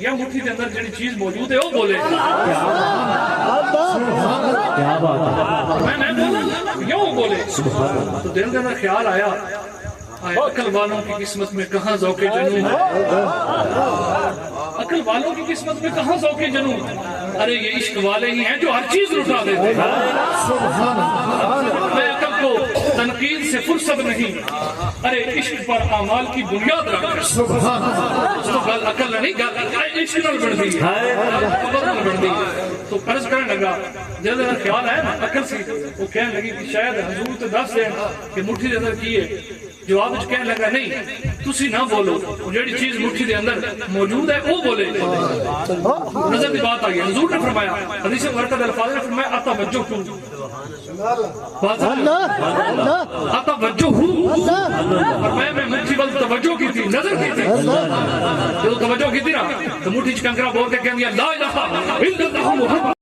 یا مٹھی کے اندر جڑی چیز موجود ہے وہ بولے کیا بات ہے میں بولا یا وہ بولے تو دل کے اندر خیال آیا عقل والوں کی قسمت میں کہاں ذوق جنون ہے، عقل والوں کی قسمت میں کہاں ذوق جنون، ارے یہ عشق والے ہی ہیں جو ہر چیز لٹا دیتے ہیں۔ میں عقل کو تنقید سے فرصت نہیں، ارے عشق پر اعمال کی بنیاد رکھ تو گل عقل نہیں، گل عشق نال بڑھ دی تو قرض کرنے لگا۔ جب خیال آیا نا عقل سی، وہ کہنے لگی کہ شاید حضور تو دس دیں کہ مٹھی کے اندر کی ہے، جواب کہنے لگا نہیں تسی نہ بولو، جڑی چیز مٹھی دے اندر موجود ہے وہ بولے۔ نظر کی بات آئی، حضور نے فرمایا، حدیث مبارکہ کے الفاظ نے فرمایا اتوجہ ہوں، اتوجہ ہوں، فرمایا میں مٹھی وال توجہ کی تھی، نظر کی تھی، جو توجہ کی تھی نا تو مٹھی چ کنکرا بول کے کہہ دیا لا الہ الا اللہ محمد